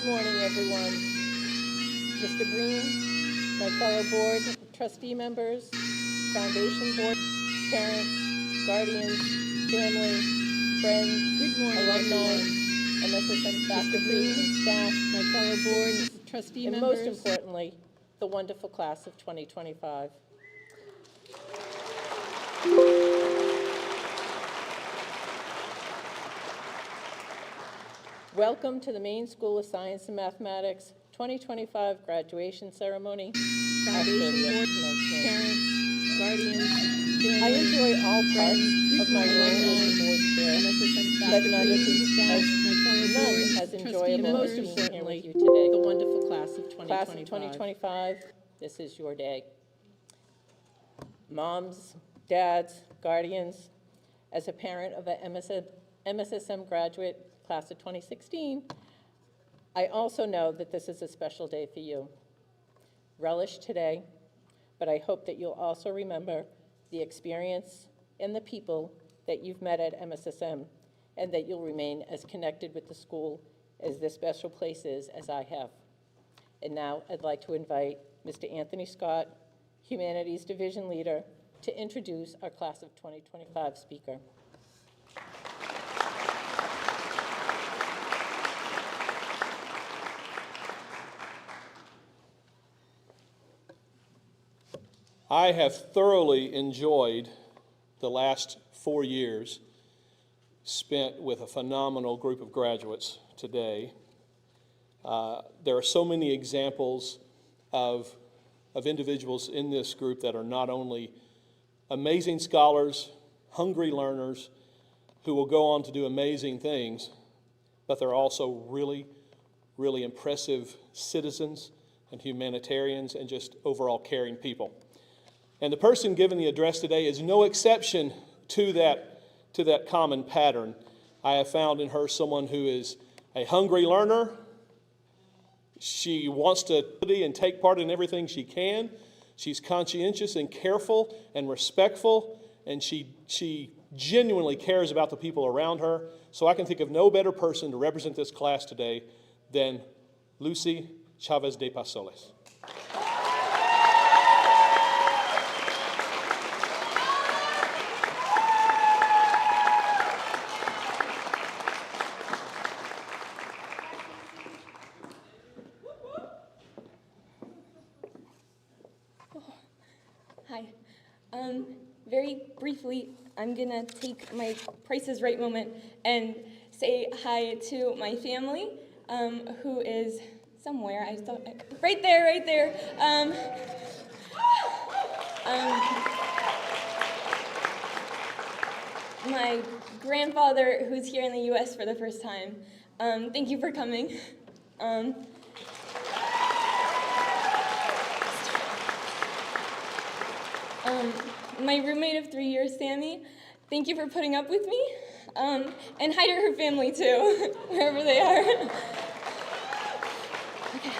Good morning, everyone. Mr. Breen, my fellow board trustee members, foundation board, parents, guardians, family, friends, Good morning, alumni, everyone. MSSM faculty and staff, My fellow board trustee and members. most importantly, the wonderful class of 2025. Welcome to the Maine School of Science and Mathematics 2025 graduation ceremony. Foundation After board, commencement. parents, guardians, family, I enjoy all parts friends, of my good role morning, as a board chair, MSSM but faculty, none as, staff, my fellow none board as trustee enjoyable members, as being here with you the today. wonderful class of 2025. Class of 2025, this is your day. Moms, dads, guardians, as a parent of a MSSM graduate class of 2016, I also know that this is a special day for you. Relish today, but I hope that you'll also remember the experience and the people that you've met at MSSM, and that you'll remain as connected with the school as this special place is as I have. And now I'd like to invite Mr. Anthony Scott, Humanities Division Leader, to introduce our class of 2025 speaker. I have thoroughly enjoyed the last 4 years spent with a phenomenal group of graduates today. There are so many examples of individuals in this group that are not only amazing scholars, hungry learners, who will go on to do amazing things, but they're also really, really impressive citizens and humanitarians and just overall caring people. And the person giving the address today is no exception to that common pattern. I have found in her someone who is a hungry learner. She wants to study and take part in everything she can. She's conscientious and careful and respectful, and she genuinely cares about the people around her. So I can think of no better person to represent this class today than Lucy Chavez de Pasoles. Hi. Very briefly, I'm gonna take my Price is Right moment and say hi to my family, who is somewhere. I thought right there. My grandfather, who's here in the U.S. for the first time. Thank you for coming. My roommate of 3 years, Sammy, thank you for putting up with me. And hi to her family too, wherever they are. Okay.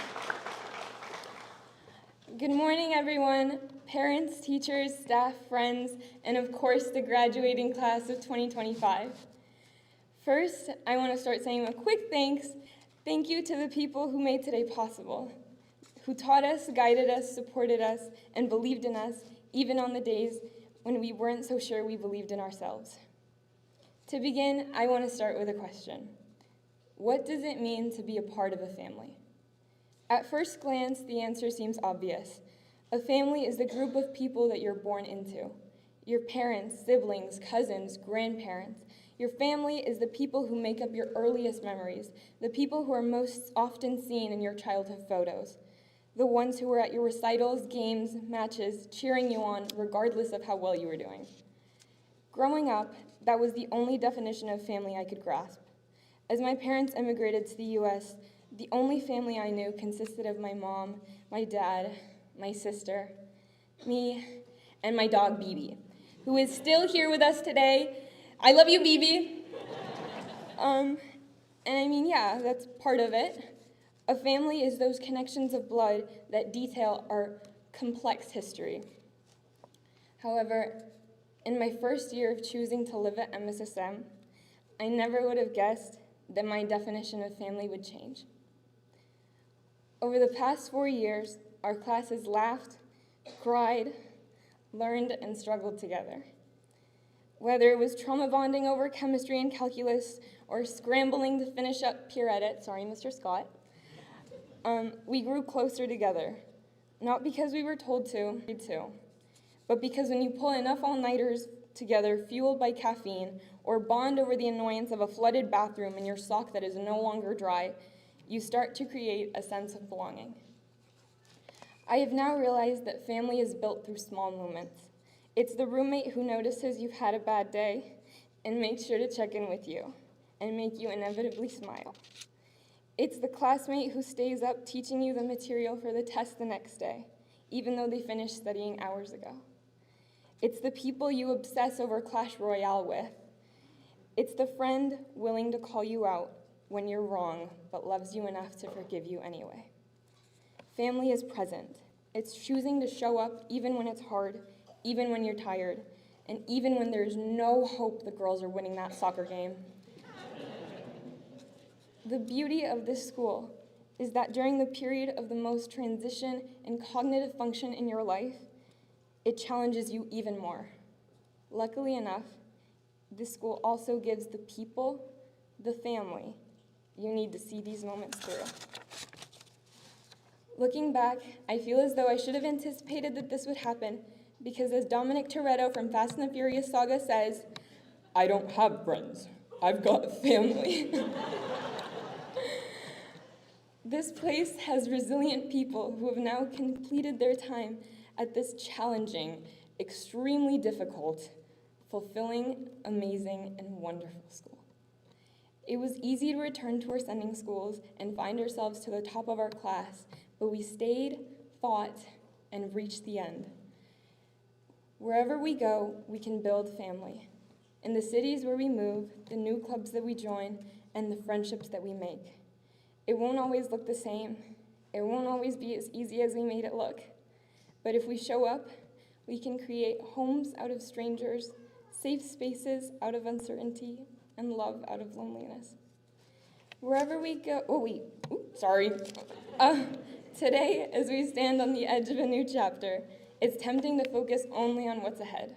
Good morning, everyone. Parents, teachers, staff, friends, and of course, the graduating class of 2025. First, I want to start saying a quick thanks. Thank you to the people who made today possible, who taught us, guided us, supported us, and believed in us, even on the days when we weren't so sure we believed in ourselves. To begin, I want to start with a question. What does it mean to be a part of a family? At first glance, the answer seems obvious. A family is the group of people that you're born into. Your parents, siblings, cousins, grandparents. Your family is the people who make up your earliest memories, the people who are most often seen in your childhood photos. The ones who were at your recitals, games, matches, cheering you on, regardless of how well you were doing. Growing up, that was the only definition of family I could grasp. As my parents immigrated to the U.S., the only family I knew consisted of my mom, my dad, my sister, me, and my dog, Boothby, who is still here with us today. I love you, Boothby. And I mean, yeah, that's part of it. A family is those connections of blood that detail our complex history. However, in my first year of choosing to live at MSSM, I never would have guessed that my definition of family would change. Over the past 4 years, our class has laughed, cried, learned, and struggled together. Whether it was trauma bonding over chemistry and calculus, or scrambling to finish up peer edit, sorry, Mr. Scott, we grew closer together. Not because we were told to, but because when you pull enough all-nighters together fueled by caffeine, or bond over the annoyance of a flooded bathroom and your sock that is no longer dry, you start to create a sense of belonging. I have now realized that family is built through small moments. It's the roommate who notices you've had a bad day and makes sure to check in with you and make you inevitably smile. It's the classmate who stays up teaching you the material for the test the next day, even though they finished studying hours ago. It's the people you obsess over Clash Royale with. It's the friend willing to call you out when you're wrong, but loves you enough to forgive you anyway. Family is present. It's choosing to show up even when it's hard, even when you're tired, and even when there's no hope the girls are winning that soccer game. The beauty of this school is that during the period of the most transition and cognitive function in your life, it challenges you even more. Luckily enough, this school also gives the people, the family, you need to see these moments through. Looking back, I feel as though I should have anticipated that this would happen, because as Dominic Toretto from Fast and the Furious Saga says, I don't have friends, I've got family. This place has resilient people who have now completed their time at this challenging, extremely difficult, fulfilling, amazing, and wonderful school. It was easy to return to our sending schools and find ourselves to the top of our class, but we stayed, fought, and reached the end. Wherever we go, we can build family. In the cities where we move, the new clubs that we join, and the friendships that we make. It won't always look the same. It won't always be as easy as we made it look. But if we show up, we can create homes out of strangers, safe spaces out of uncertainty, and love out of loneliness. Wherever we go, today, as we stand on the edge of a new chapter, it's tempting to focus only on what's ahead.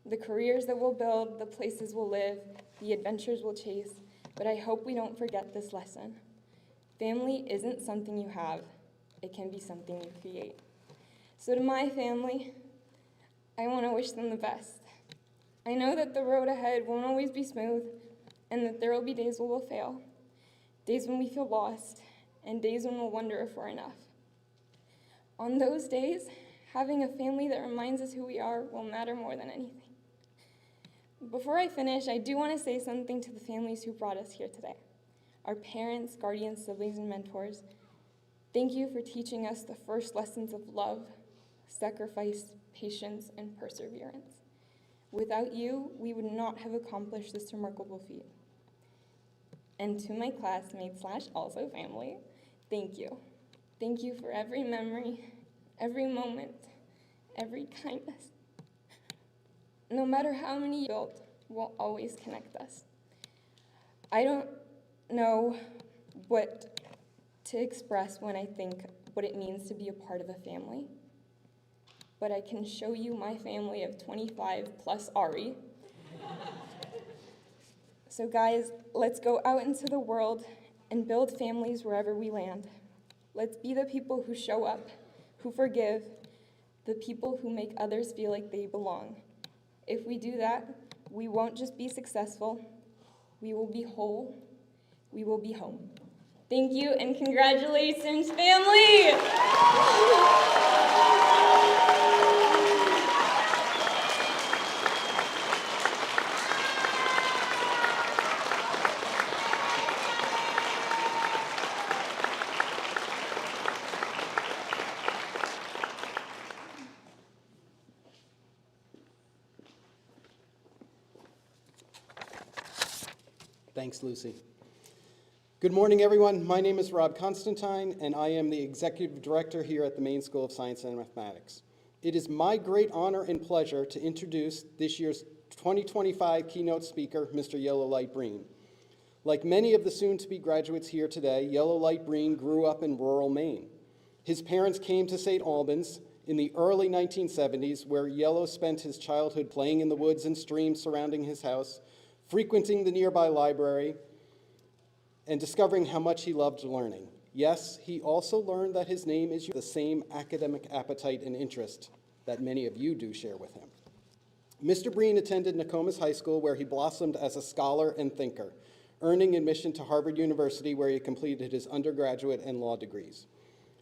The careers that we'll build, the places we'll live, the adventures we'll chase, but I hope we don't forget this lesson. Family isn't something you have, it can be something you create. So to my family, I want to wish them the best. I know that the road ahead won't always be smooth, and that there will be days when we'll fail, days when we feel lost, and days when we'll wonder if we're enough. On those days, having a family that reminds us who we are will matter more than anything. Before I finish, I do want to say something to the families who brought us here today. Our parents, guardians, siblings, and mentors, thank you for teaching us the first lessons of love, sacrifice, patience, and perseverance. Without you, we would not have accomplished this remarkable feat. And to my classmates / also family, thank you. Thank you for every memory, every moment, every kindness. No matter how many you built, will always connect us. I don't know what to express when I think what it means to be a part of a family, but I can show you my family of 25 plus Ari. So guys, let's go out into the world and build families wherever we land. Let's be the people who show up, who forgive, the people who make others feel like they belong. If we do that, we won't just be successful, we will be whole, we will be home. Thank you, and congratulations, family! Thanks, Lucy. Good morning, everyone. My name is Rob Constantine, and I am the Executive Director here at the Maine School of Science and Mathematics. It is my great honor and pleasure to introduce this year's 2025 keynote speaker, Mr. Yellow Light Breen. Like many of the soon-to-be graduates here today, Yellow Light Breen grew up in rural Maine. His parents came to St. Albans in the early 1970s, where Yellow spent his childhood playing in the woods and streams surrounding his house, frequenting the nearby library, and discovering how much he loved learning. Yes, he also learned that his name is the same academic appetite and interest that many of you do share with him. Mr. Breen attended Nokomis High School, where he blossomed as a scholar and thinker, earning admission to Harvard University, where he completed his undergraduate and law degrees.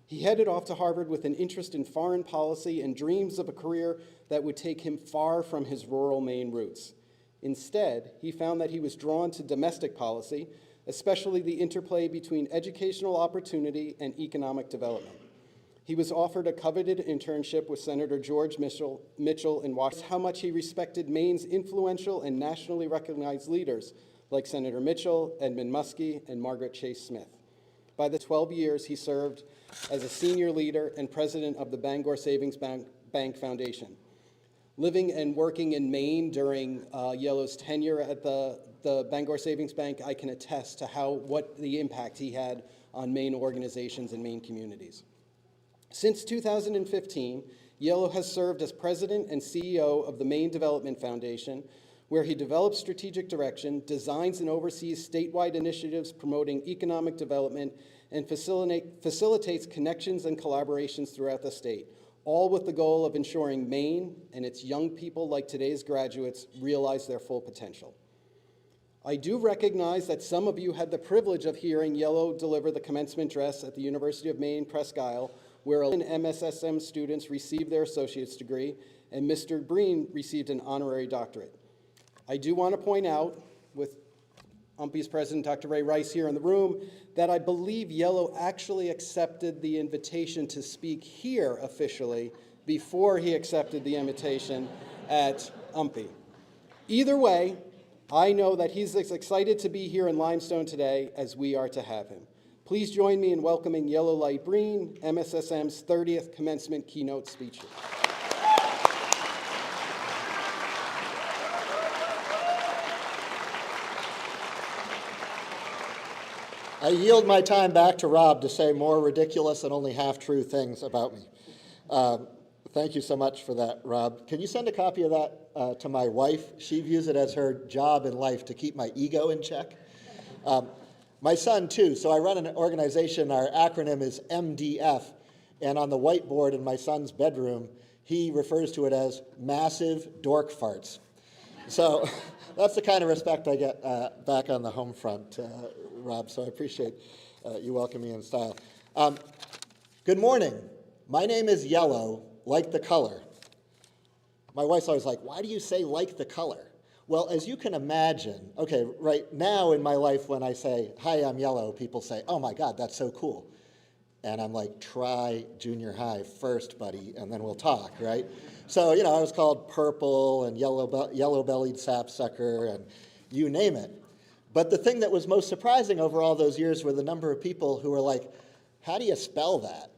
He headed off to Harvard with an interest in foreign policy and dreams of a career that would take him far from his rural Maine roots. Instead, he found that he was drawn to domestic policy, especially the interplay between educational opportunity and economic development. He was offered a coveted internship with Senator George Mitchell in Washington. How much he respected Maine's influential and nationally recognized leaders like Senator Mitchell, Edmund Muskie, and Margaret Chase Smith. By the 12 years, he served as a senior leader and president of the Bangor Savings Bank Foundation. Living and working in Maine during Yellow's tenure at the Bangor Savings Bank, I can attest to what the impact he had on Maine organizations and Maine communities. Since 2015, Yellow has served as president and CEO of the Maine Development Foundation, where he develops strategic direction, designs and oversees statewide initiatives promoting economic development, and facilitates connections and collaborations throughout the state, all with the goal of ensuring Maine and its young people like today's graduates realize their full potential. I do recognize that some of you had the privilege of hearing Yellow deliver the commencement address at the University of Maine Presque Isle, where 11 MSSM students received their associate's degree, and Mr. Breen received an honorary doctorate. I do want to point out, with UMPE's president, Dr. Ray Rice, here in the room, that I believe Yellow actually accepted the invitation to speak here officially before he accepted the invitation at UMPE. Either way, I know that he's as excited to be here in Limestone today as we are to have him. Please join me in welcoming Yellow Light Breen, MSSM's 30th commencement keynote speaker. I yield my time back to Rob to say more ridiculous and only half-true things about me. Thank you so much for that, Rob. Can you send a copy of that to my wife? She views it as her job in life to keep my ego in check. My son, too. So I run an organization. Our acronym is MDF. And on the whiteboard in my son's bedroom, he refers to it as massive dork farts. So that's the kind of respect I get back on the home front, Rob. So I appreciate you welcoming me in style. Good morning. My name is Yellow, like the color. My wife's always like, why do you say like the color? Well, as you can imagine, okay, right now in my life when I say, hi, I'm Yellow, people say, oh my God, that's so cool. And I'm like, try junior high first, buddy, and then we'll talk, right? So, I was called purple and yellow-bellied sapsucker and you name it. But the thing that was most surprising over all those years were the number of people who were like, how do you spell that?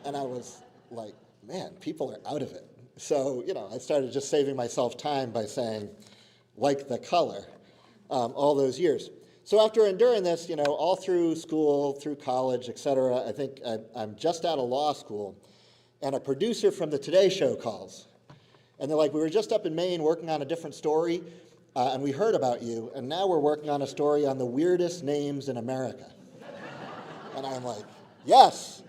And I was like, man, people are out of it. So, I started just saving myself time by saying, like the color, all those years. So after enduring this, all through school, through college, et cetera, I think I'm just out of law school, and a producer from the Today Show calls. And they're like, we were just up in Maine working on a different story, and we heard about you, and now we're working on a story on the weirdest names in America. And I'm like, yes.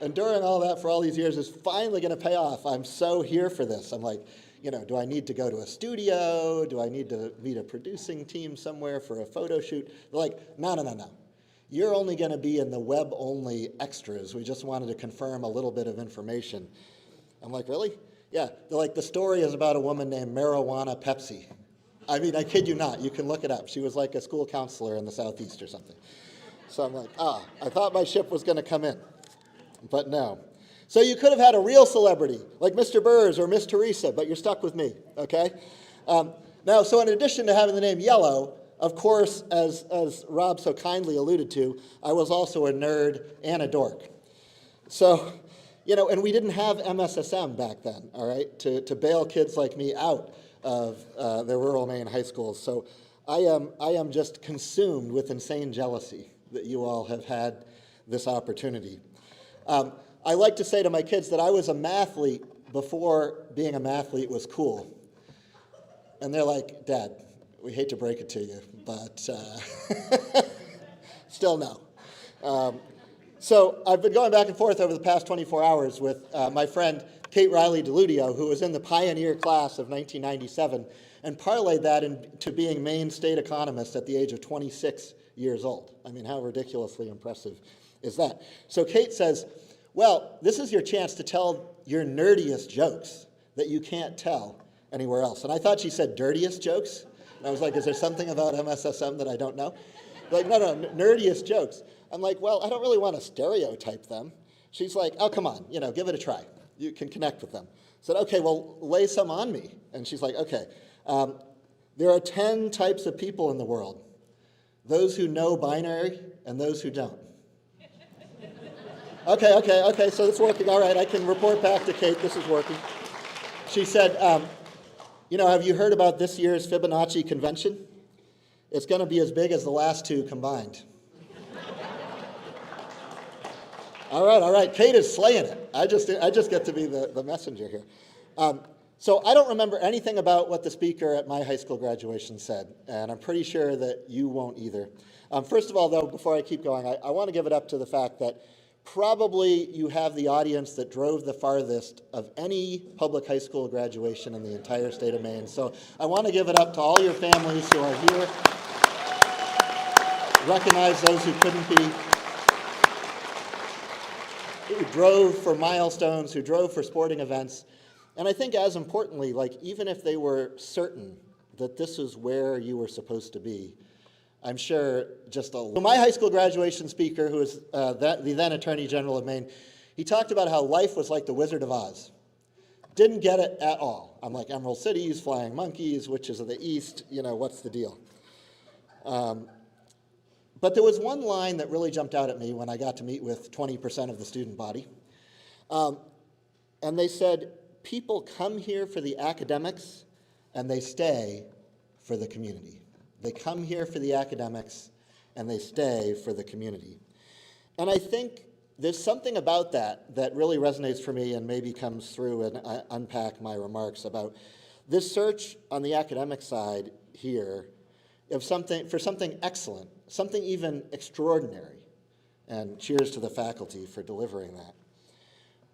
Enduring all that for all these years is finally going to pay off. I'm so here for this. I'm like, do I need to go to a studio? Do I need to meet a producing team somewhere for a photo shoot? They're like, no. You're only going to be in the web-only extras. We just wanted to confirm a little bit of information. I'm like, really? Yeah. They're like, the story is about a woman named Marijuana Pepsi. I mean, I kid you not. You can look it up. She was like a school counselor in the Southeast or something. So I'm like, I thought my ship was going to come in. But no. So you could have had a real celebrity, like Mr. Burrs or Miss Teresa, but you're stuck with me, okay? Now, so in addition to having the name Yellow, of course, as Rob so kindly alluded to, I was also a nerd and a dork. So, and we didn't have MSSM back then, all right, to bail kids like me out of the rural Maine high schools. So I am just consumed with insane jealousy that you all have had this opportunity. I like to say to my kids that I was a mathlete before being a mathlete was cool. And they're like, Dad, we hate to break it to you, but still no. So I've been going back and forth over the past 24 hours with my friend Kate Riley DeLudio, who was in the pioneer class of 1997, and parlayed that into being Maine state economist at the age of 26 years old. I mean, how ridiculously impressive is that? So Kate says, well, this is your chance to tell your nerdiest jokes that you can't tell anywhere else. And I thought she said dirtiest jokes. And I was like, is there something about MSSM that I don't know? Like, no, nerdiest jokes. I'm like, well, I don't really want to stereotype them. She's like, oh, come on, give it a try. You can connect with them. I said, okay, well, lay some on me. And she's like, okay, there are 10 types of people in the world. Those who know binary and those who don't. Okay, so it's working. All right, I can report back to Kate, this is working. She said, have you heard about this year's Fibonacci convention? It's going to be as big as the last two combined. All right, Kate is slaying it. I just get to be the messenger here. So I don't remember anything about what the speaker at my high school graduation said, and I'm pretty sure that you won't either. First of all, though, before I keep going, I want to give it up to the fact that probably you have the audience that drove the farthest of any public high school graduation in the entire state of Maine. So I want to give it up to all your families who are here. Recognize those who couldn't be, who drove for milestones, who drove for sporting events. And I think as importantly, even if they were certain that this is where you were supposed to be, I'm sure so my high school graduation speaker, who was the then Attorney General of Maine, he talked about how life was like the Wizard of Oz. Didn't get it at all. I'm like, Emerald Cities, Flying Monkeys, Witches of the East, what's the deal? But there was one line that really jumped out at me when I got to meet with 20% of the student body. And they said, people come here for the academics and they stay for the community. They come here for the academics, and they stay for the community. And I think there's something about that really resonates for me and maybe comes through and I unpack my remarks about this search on the academic side here for something excellent, something even extraordinary. And cheers to the faculty for delivering that.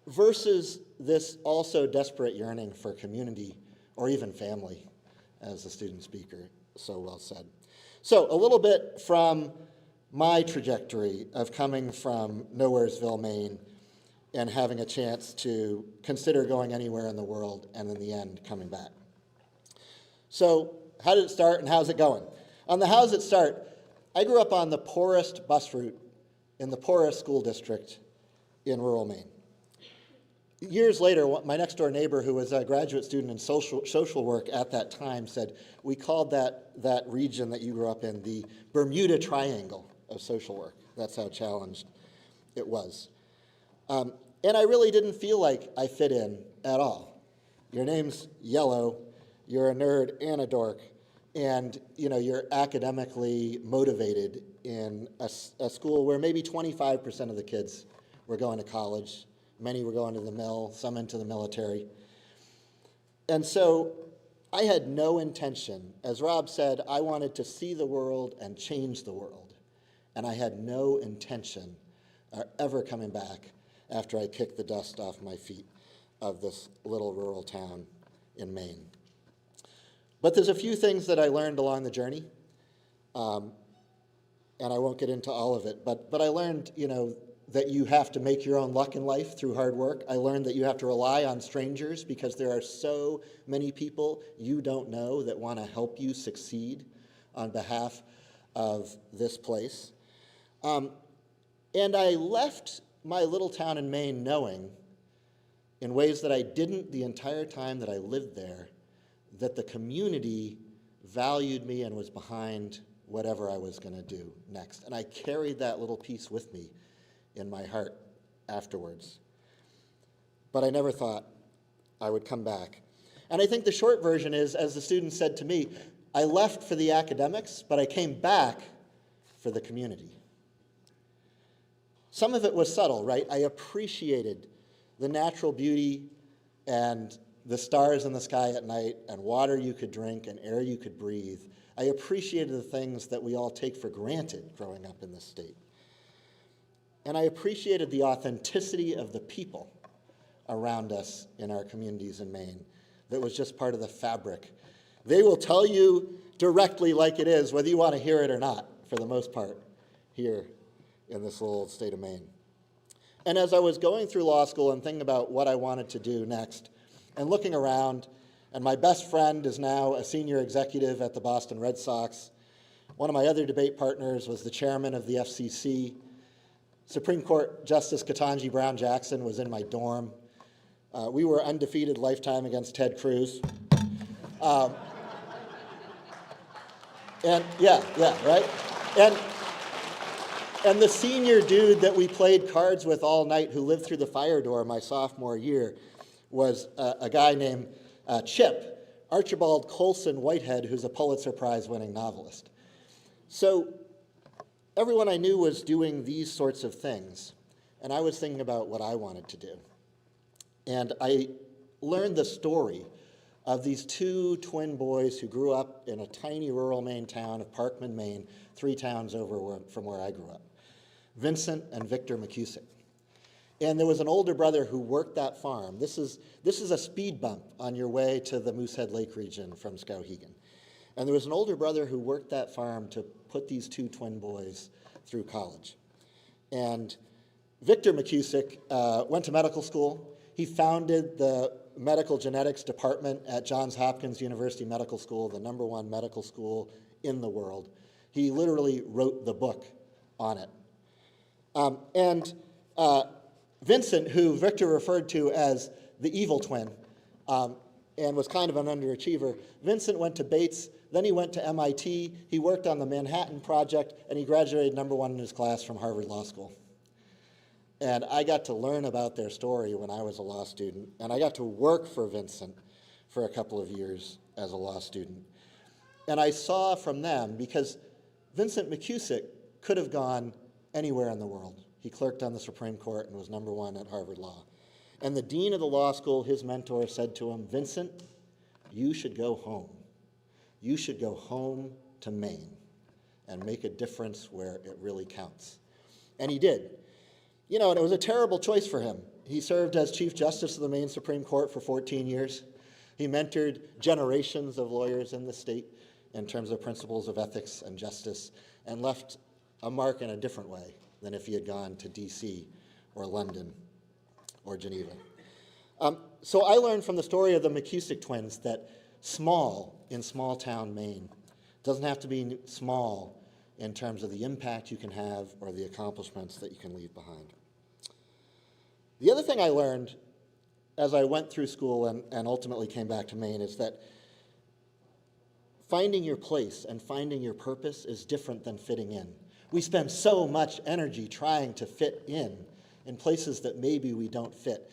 Versus this also desperate yearning for community or even family, as the student speaker so well said. So a little bit from my trajectory of coming from Nowheresville, Maine, and having a chance to consider going anywhere in the world, and in the end, coming back. So how did it start and how's it going? On the how's it start, I grew up on the poorest bus route in the poorest school district in rural Maine. Years later, my next door neighbor, who was a graduate student in social work at that time, said, we called that region that you grew up in the Bermuda Triangle of social work. That's how challenged it was. And I really didn't feel like I fit in at all. Your name's yellow, you're a nerd and a dork, and you're academically motivated in a school where maybe 25% of the kids were going to college. Many were going to the mill, some into the military. And so I had no intention. As Rob said, I wanted to see the world and change the world. And I had no intention of ever coming back after I kicked the dust off my feet of this little rural town in Maine. But there's a few things that I learned along the journey. And I won't get into all of it, but I learned, that you have to make your own luck in life through hard work. I learned that you have to rely on strangers because there are so many people you don't know that want to help you succeed on behalf of this place. And I left my little town in Maine knowing, in ways that I didn't the entire time that I lived there, that the community valued me and was behind whatever I was going to do next. And I carried that little piece with me in my heart afterwards. But I never thought I would come back. And I think the short version is, as the student said to me, I left for the academics, but I came back for the community. Some of it was subtle, right? I appreciated the natural beauty and the stars in the sky at night and water you could drink and air you could breathe. I appreciated the things that we all take for granted growing up in this state. And I appreciated the authenticity of the people around us in our communities in Maine that was just part of the fabric. They will tell you directly like it is, whether you want to hear it or not, for the most part, here in this little state of Maine. And as I was going through law school and thinking about what I wanted to do next, and looking around, and my best friend is now a senior executive at the Boston Red Sox. One of my other debate partners was the chairman of the FCC. Supreme Court Justice Ketanji Brown Jackson was in my dorm. We were undefeated lifetime against Ted Cruz. And yeah, right? And the senior dude that we played cards with all night who lived through the fire door my sophomore year was a guy named Chip, Archibald Colson Whitehead, who's a Pulitzer Prize winning novelist. So everyone I knew was doing these sorts of things, and I was thinking about what I wanted to do. And I learned the story of these two twin boys who grew up in a tiny rural Maine town of Parkman, Maine, 3 towns over from where I grew up, Vincent and Victor McCusick. And there was an older brother who worked that farm. This is a speed bump on your way to the Moosehead Lake region from Skowhegan. And there was an older brother who worked that farm to put these two twin boys through college. And Victor McCusick went to medical school. He founded the medical genetics department at Johns Hopkins University Medical School, the #1 medical school in the world. He literally wrote the book on it. Vincent, who Victor referred to as the evil twin, and was kind of an underachiever, Vincent went to Bates, then he went to MIT, he worked on the Manhattan Project, and he graduated #1 in his class from Harvard Law School. And I got to learn about their story when I was a law student, and I got to work for Vincent for a couple of years as a law student. And I saw from them, because Vincent McCusick could have gone anywhere in the world. He clerked on the Supreme Court and was #1 at Harvard Law. And the dean of the law school, his mentor, said to him, "Vincent, you should go home. You should go home to Maine and make a difference where it really counts." And he did. You know, and it was a terrible choice for him. He served as Chief Justice of the Maine Supreme Court for 14 years. He mentored generations of lawyers in the state in terms of principles of ethics and justice, and left a mark in a different way than if he had gone to DC or London or Geneva. So I learned from the story of the McCusick twins that small in small town Maine doesn't have to be small in terms of the impact you can have or the accomplishments that you can leave behind. The other thing I learned as I went through school and ultimately came back to Maine is that finding your place and finding your purpose is different than fitting in. We spend so much energy trying to fit in places that maybe we don't fit.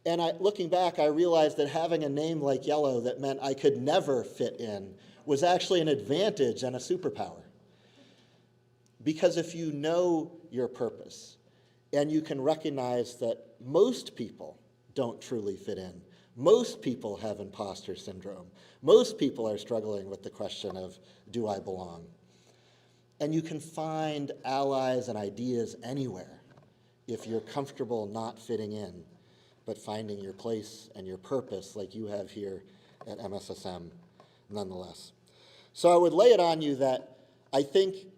And looking back, I realized that having a name like Yellow that meant I could never fit in was actually an advantage and a superpower. Because if you know your purpose and you can recognize that most people don't truly fit in, most people have imposter syndrome, most people are struggling with the question of, do I belong? And you can find allies and ideas anywhere if you're comfortable not fitting in, but finding your place and your purpose like you have here at MSSM nonetheless. So I would lay it on you that I think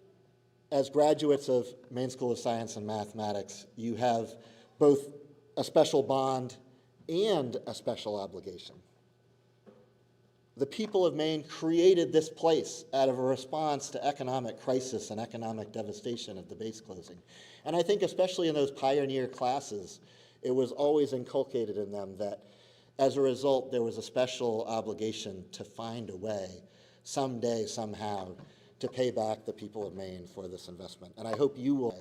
as graduates of Maine School of Science and Mathematics, you have both a special bond and a special obligation. The people of Maine created this place out of a response to economic crisis and economic devastation of the base closing. And I think especially in those pioneer classes, it was always inculcated in them that as a result, there was a special obligation to find a way, someday, somehow, to pay back the people of Maine for this investment. And I hope you will,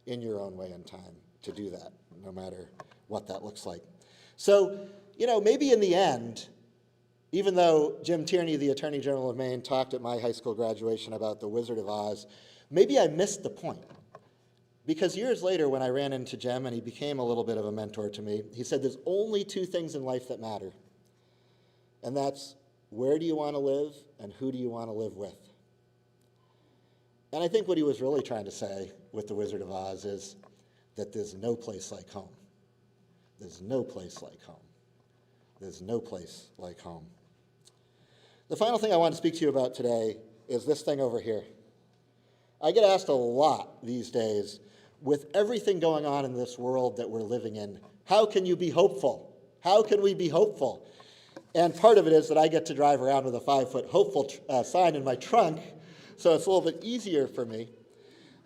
in your own way and time, to do that, no matter what that looks like. So, you know, maybe in the end, Even though Jim Tierney, the Attorney General of Maine, talked at my high school graduation about the Wizard of Oz, maybe I missed the point. Because years later, when I ran into Jim and he became a little bit of a mentor to me, he said there's only two things in life that matter. And that's where do you want to live and who do you want to live with? And I think what he was really trying to say with the Wizard of Oz is that there's no place like home. There's no place like home. There's no place like home. The final thing I want to speak to you about today is this thing over here. I get asked a lot these days, with everything going on in this world that we're living in, how can you be hopeful? How can we be hopeful? And part of it is that I get to drive around with a 5-foot hopeful sign in my trunk, so it's a little bit easier for me.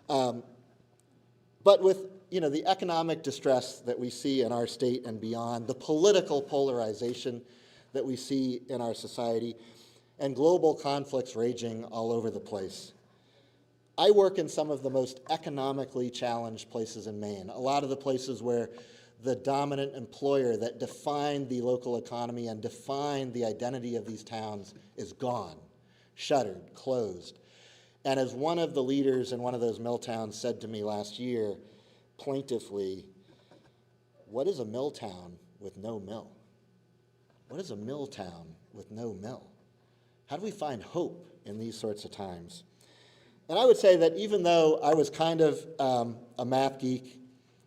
But with the economic distress that we see in our state and beyond, the political polarization that we see in our society, and global conflicts raging all over the place, I work in some of the most economically challenged places in Maine, a lot of the places where the dominant employer that defined the local economy and defined the identity of these towns is gone, shuttered, closed. And as one of the leaders in one of those mill towns said to me last year, plaintively, what is a mill town with no mill? What is a mill town with no mill? How do we find hope in these sorts of times? And I would say that even though I was kind of a math geek,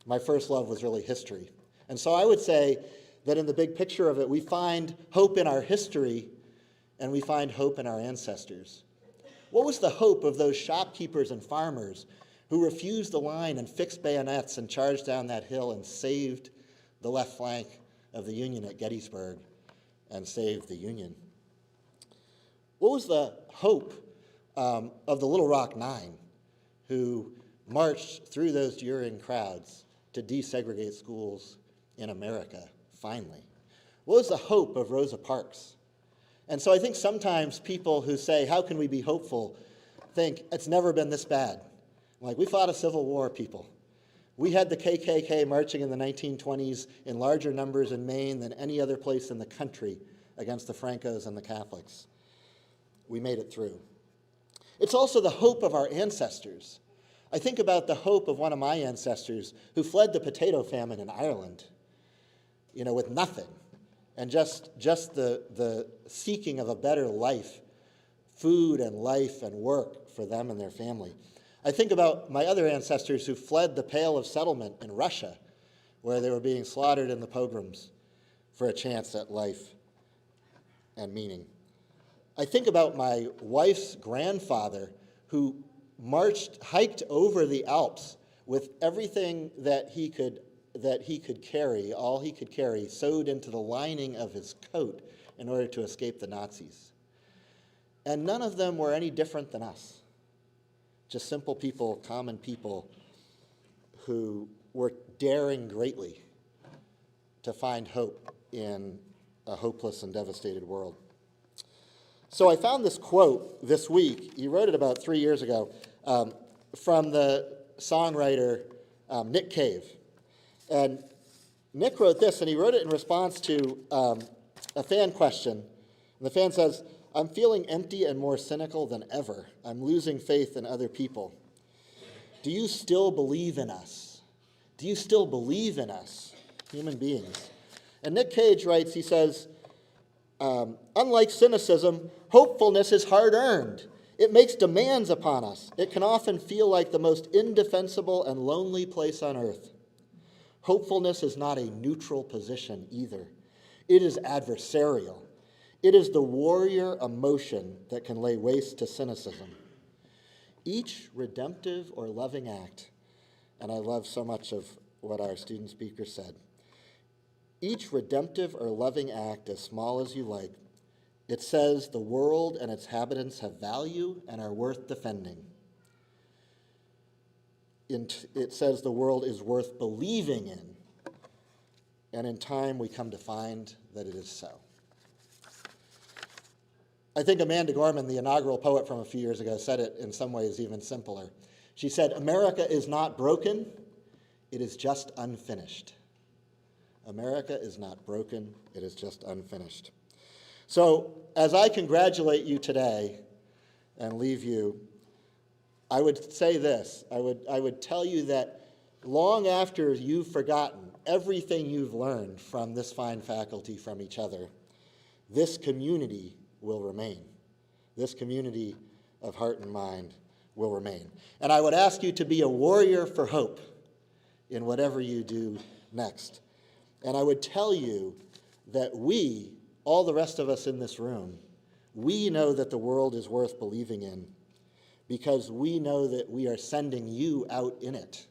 my first love was really history. And so I would say that in the big picture of it, we find hope in our history and we find hope in our ancestors. What was the hope of those shopkeepers and farmers who refused the line and fixed bayonets and charged down that hill and saved the left flank of the Union at Gettysburg and saved the Union? What was the hope of the Little Rock Nine, who marched through those jeering crowds to desegregate schools in America, finally? What was the hope of Rosa Parks? And so I think sometimes people who say, how can we be hopeful, think it's never been this bad. Like, we fought a civil war, people. We had the KKK marching in the 1920s in larger numbers in Maine than any other place in the country against the Francos and the Catholics. We made it through. It's also the hope of our ancestors. I think about the hope of one of my ancestors who fled the potato famine in Ireland, with nothing, and just the seeking of a better life, food and life and work for them and their family. I think about my other ancestors who fled the Pale of Settlement in Russia, where they were being slaughtered in the pogroms for a chance at life and meaning. I think about my wife's grandfather who hiked over the Alps with everything that he could carry, all he could carry, sewed into the lining of his coat in order to escape the Nazis. And none of them were any different than us. Just simple people, common people who were daring greatly to find hope in a hopeless and devastated world. So I found this quote this week. He wrote it about 3 years ago from the songwriter Nick Cave. And Nick wrote this, and he wrote it in response to a fan question. And the fan says, "I'm feeling empty and more cynical than ever. I'm losing faith in other people. Do you still believe in us? Do you still believe in us, human beings?" And Nick Cage writes, he says, "Unlike cynicism, hopefulness is hard-earned. It makes demands upon us. It can often feel like the most indefensible and lonely place on earth. Hopefulness is not a neutral position either. It is adversarial. It is the warrior emotion that can lay waste to cynicism. Each redemptive or loving act," and I love so much of what our student speaker said, "each redemptive or loving act, as small as you like, it says the world and its inhabitants have value and are worth defending. It says the world is worth believing in, and in time we come to find that it is so." I think Amanda Gorman, the inaugural poet from a few years ago, said it in some ways even simpler. She said, "America is not broken, it is just unfinished." America is not broken, it is just unfinished. So as I congratulate you today and leave you, I would say this. I would tell you that long after you've forgotten everything you've learned from this fine faculty, from each other, this community will remain. This community of heart and mind will remain. And I would ask you to be a warrior for hope in whatever you do next. And I would tell you that we, all the rest of us in this room, we know that the world is worth believing in because we know that we are sending you out in it.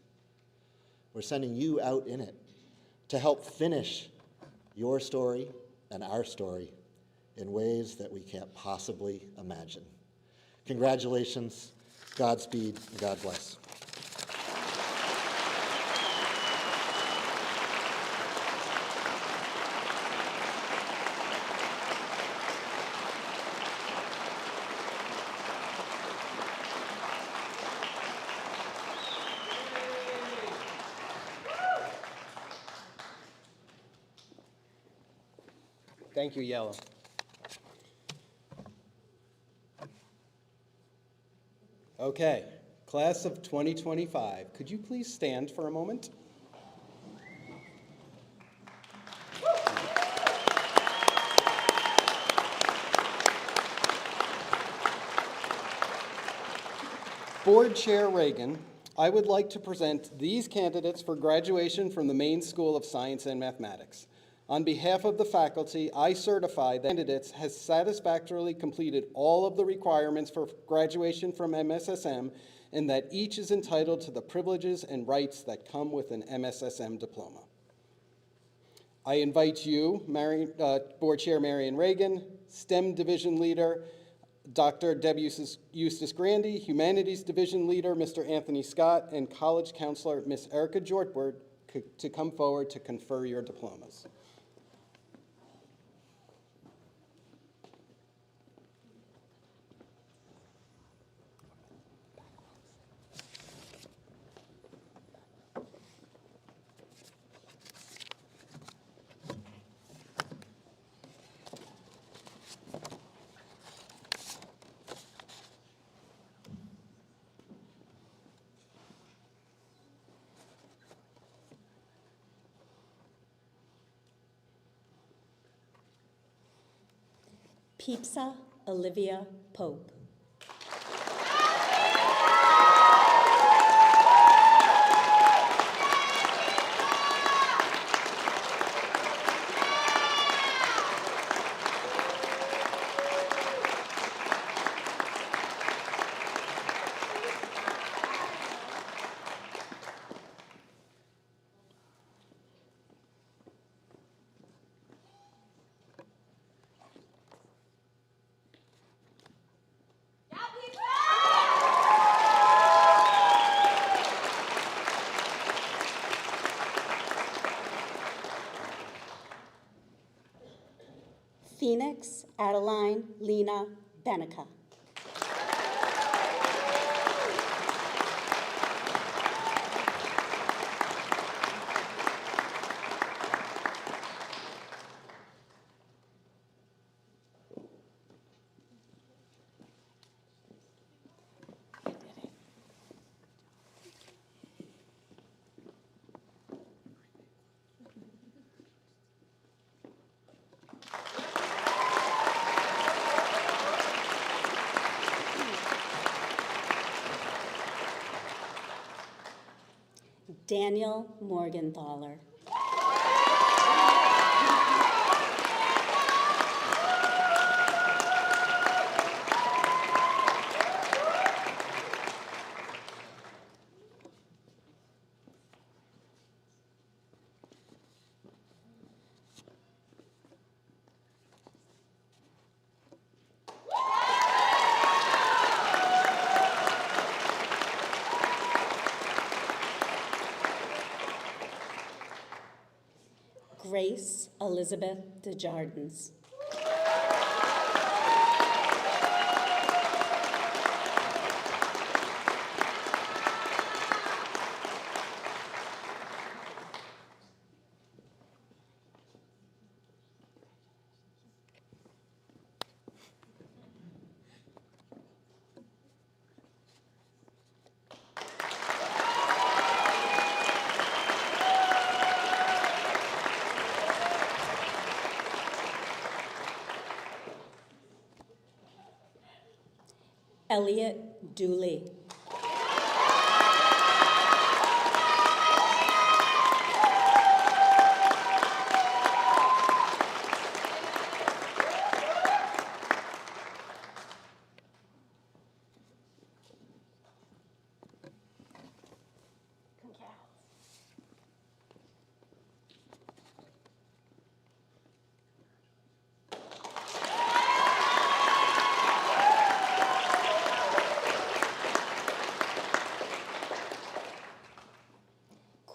We're sending you out in it to help finish your story and our story in ways that we can't possibly imagine. Congratulations, Godspeed, and God bless. Thank you, Yellow. Okay, class of 2025, could you please stand for a moment? Board Chair Reagan, I would like to present these candidates for graduation from the Maine School of Science and Mathematics. On behalf of the faculty, I certify that candidates has satisfactorily completed all of the requirements for graduation from MSSM and that each is entitled to the privileges and rights that come with an MSSM diploma. I invite you, Board Chair Marion Reagan, STEM Division Leader, Dr. Deb Eustace Grandy, Humanities Division Leader, Mr. Anthony Scott, and College Counselor, Ms. Erica Jortberg, to come forward to confer your diplomas. Peepsa Olivia Pope. Phoenix Adeline Lena Benica. Daniel Morgenthaler. Grace Elizabeth Desjardins. Elliot Dooley.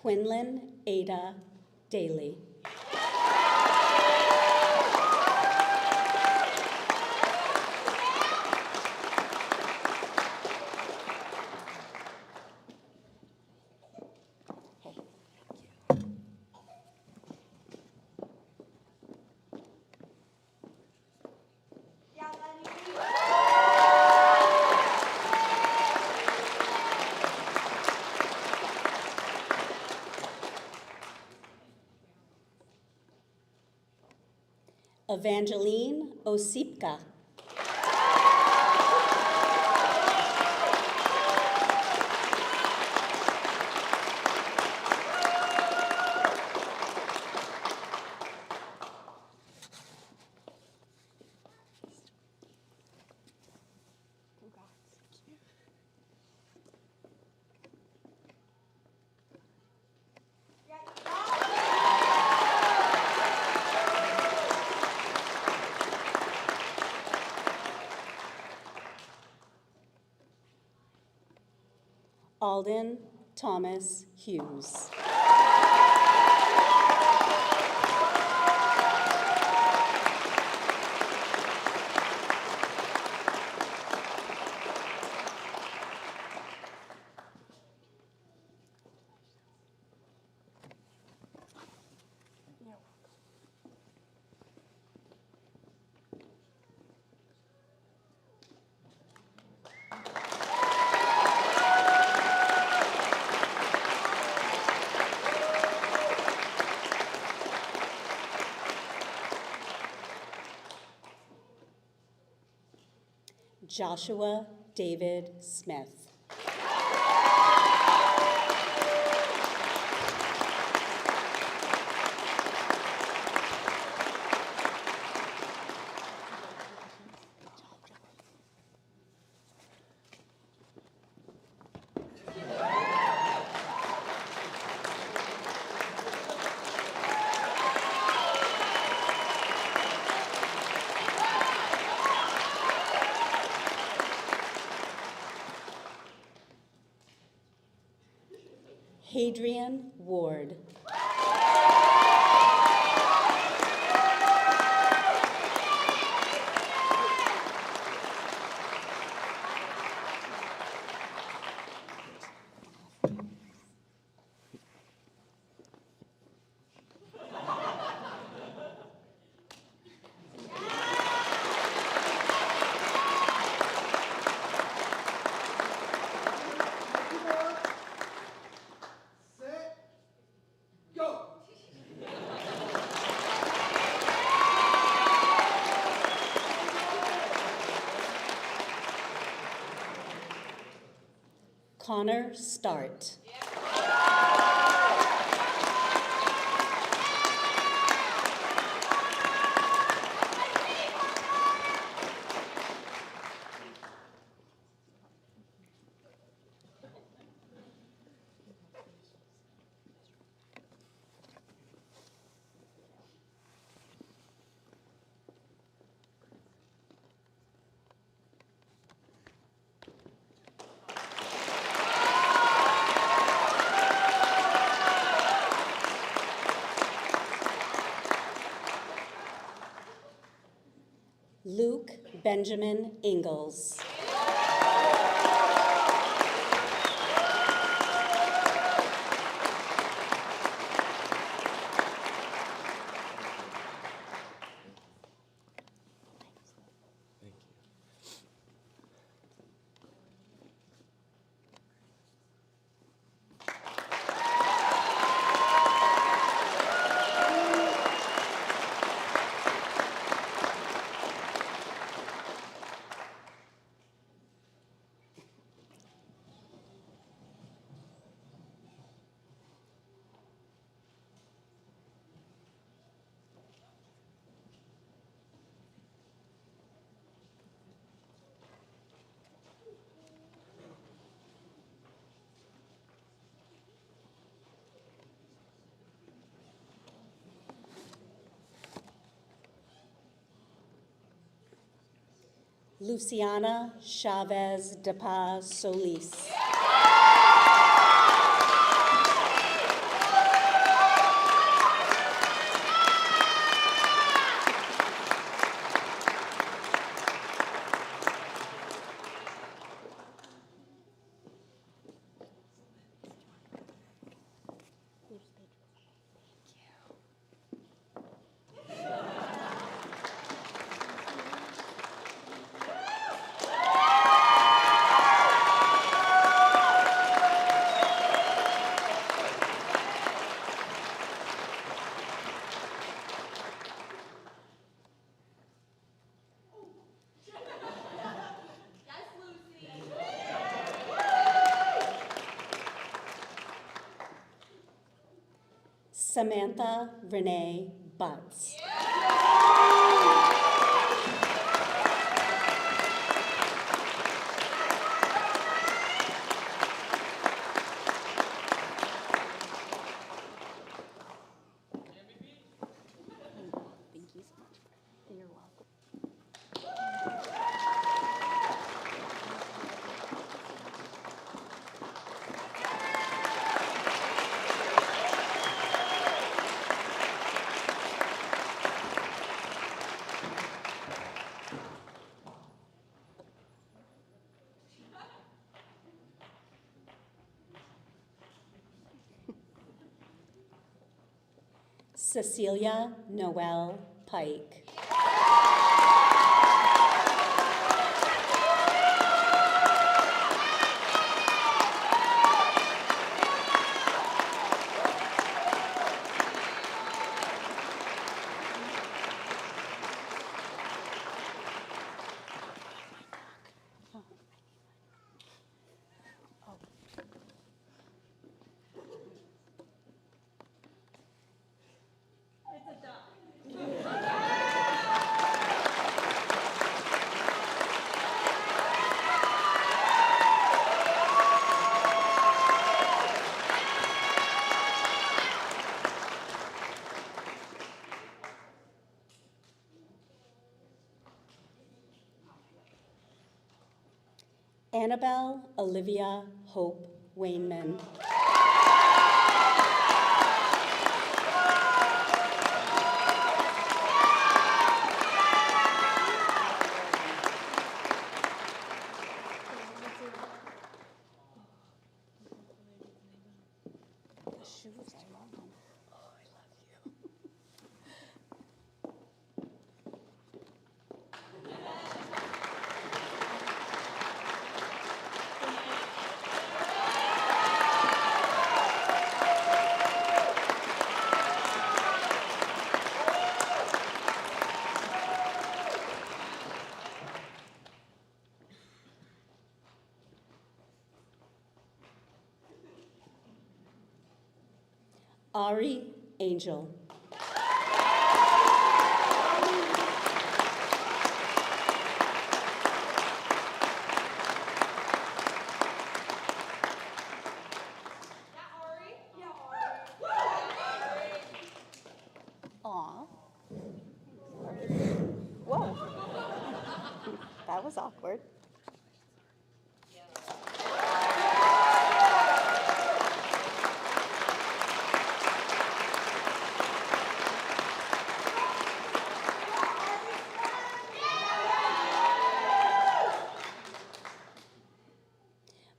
Quinlan Ada Daly. Evangeline Osipka. Alden Thomas Hughes. Joshua David Smith. Hadrian Ward. Connor Start. Luke Benjamin Ingalls. Luciana Chavez de Paz Solis. Samantha Renee Butts. Cecilia Noel Pike. Annabelle Olivia Hope Wainman. Ari Angel. Aw. Whoa. That was awkward.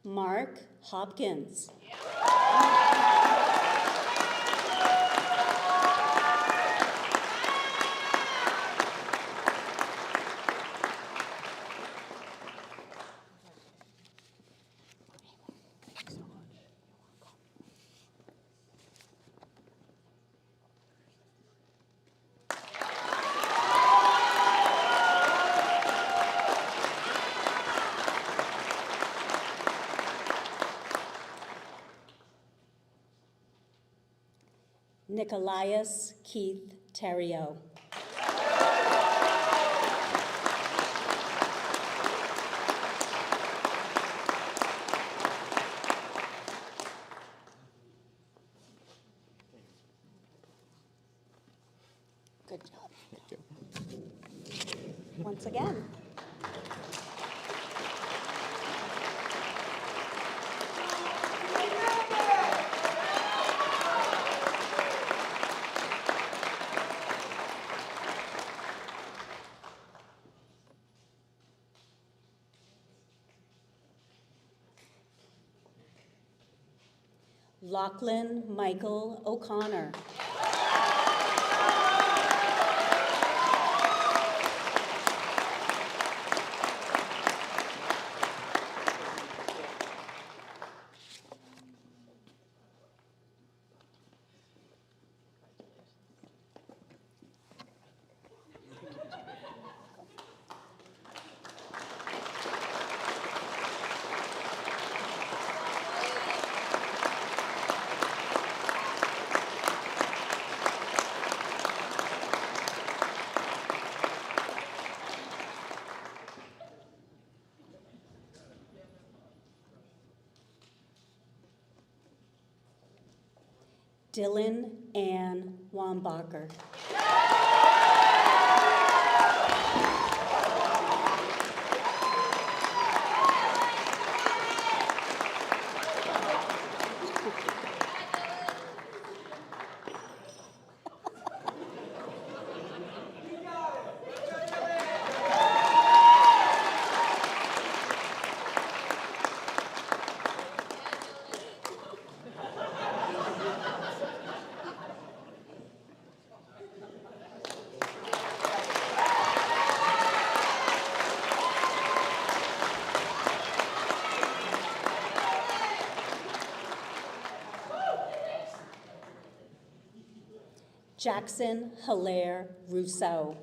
Mark Hopkins. Nicholias Keith Terrio. Good job. Once again. Lachlan Michael O'Connor. Dylan Ann Wambacher. Jackson Hilaire Rousseau.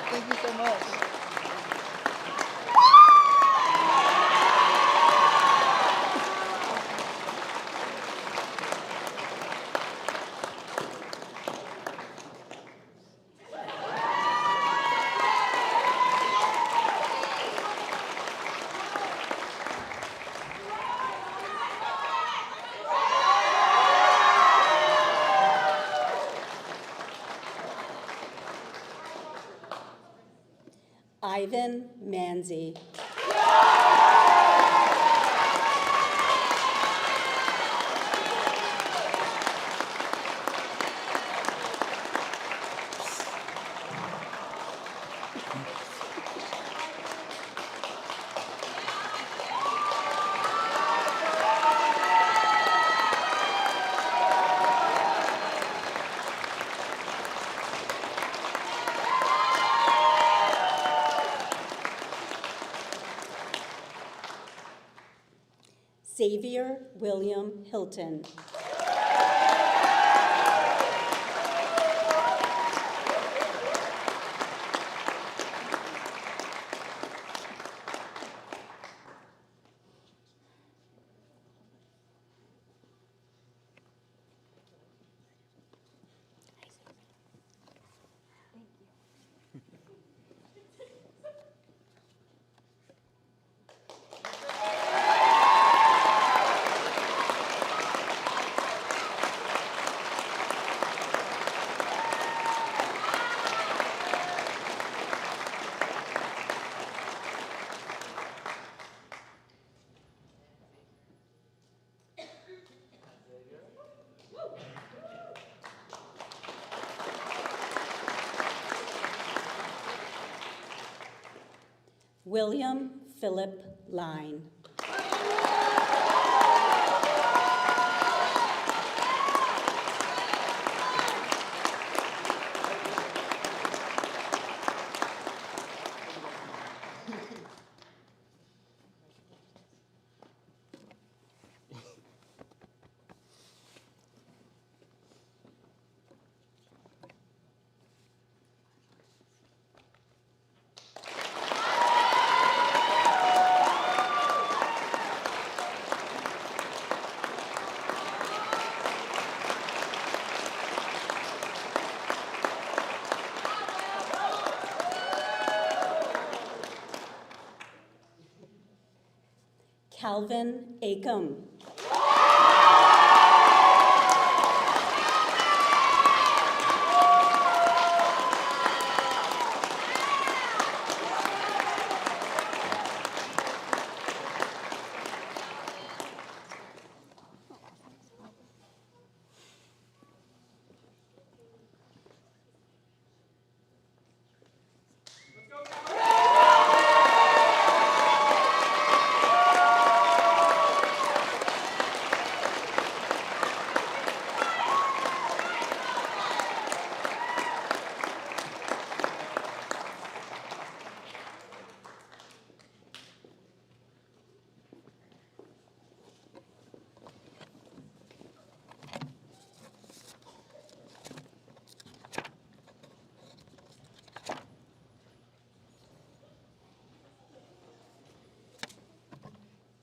Thank you so much. Ivan Manzi. Xavier William Hilton. William Philip Line. Calvin Acom.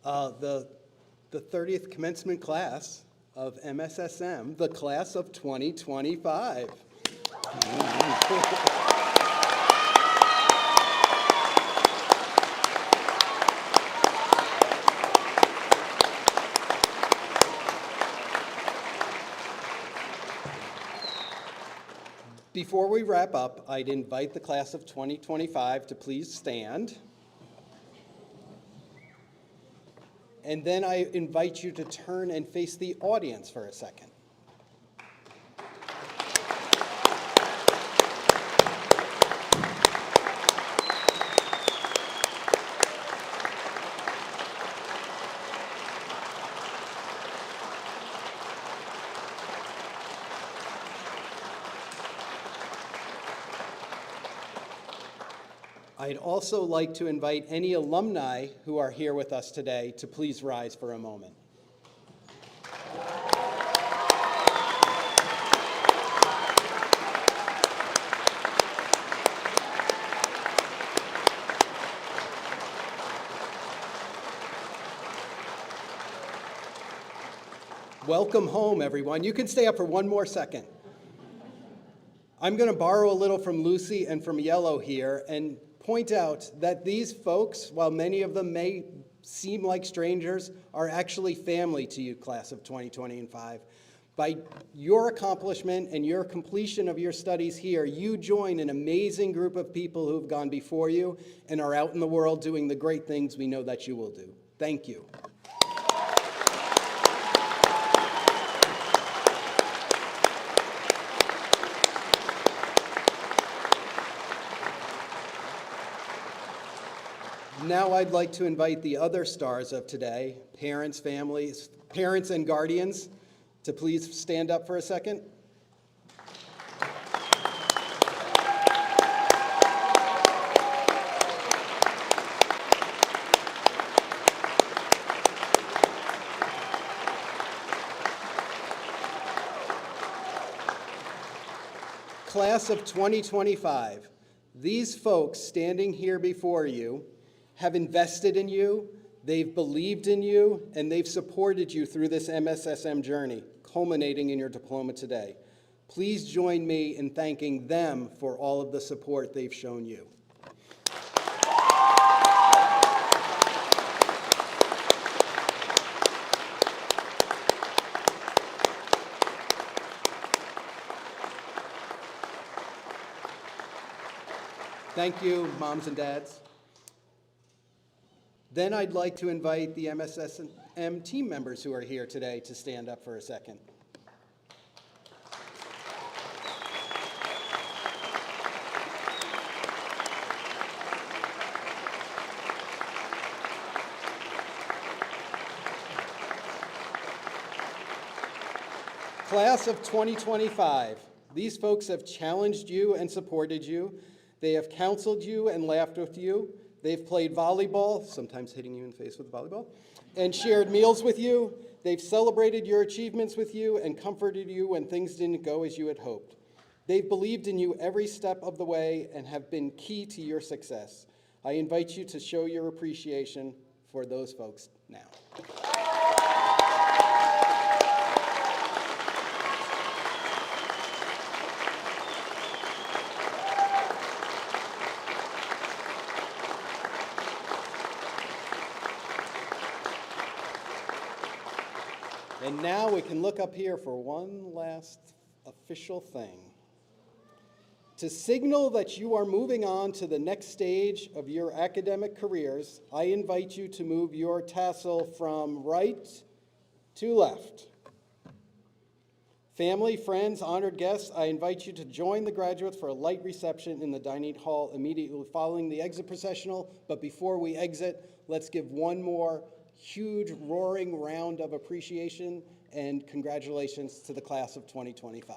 The 30th commencement class of MSSM, the class of 2025. Before we wrap up, I'd invite the class of 2025 to please stand. And then I invite you to turn and face the audience for a second. I'd also like to invite any alumni who are here with us today to please rise for a moment. Welcome home, everyone. You can stay up for one more second. I'm going to borrow a little from Lucy and from Yellow here and point out that these folks, while many of them may seem like strangers, are actually family to you, class of 2025. By your accomplishment and your completion of your studies here, you join an amazing group of people who've gone before you and are out in the world doing the great things we know that you will do. Thank you. Now I'd like to invite the other stars of today, parents, families, parents and guardians, to please stand up for a second. Class of 2025, these folks standing here before you have invested in you, they've believed in you, and they've supported you through this MSSM journey, culminating in your diploma today. Please join me in thanking them for all of the support they've shown you. Thank you, moms and dads. Then I'd like to invite the MSSM team members who are here today to stand up for a second. Class of 2025, these folks have challenged you and supported you. They have counseled you and laughed with you. They've played volleyball, sometimes hitting you in the face with a volleyball, and shared meals with you. They've celebrated your achievements with you and comforted you when things didn't go as you had hoped. They've believed in you every step of the way and have been key to your success. I invite you to show your appreciation for those folks now. And now we can look up here for one last official thing. To signal that you are moving on to the next stage of your academic careers, I invite you to move your tassel from right to left. Family, friends, honored guests, I invite you to join the graduates for a light reception in the dining hall immediately following the exit processional. But before we exit, let's give one more huge roaring round of appreciation and congratulations to the class of 2025.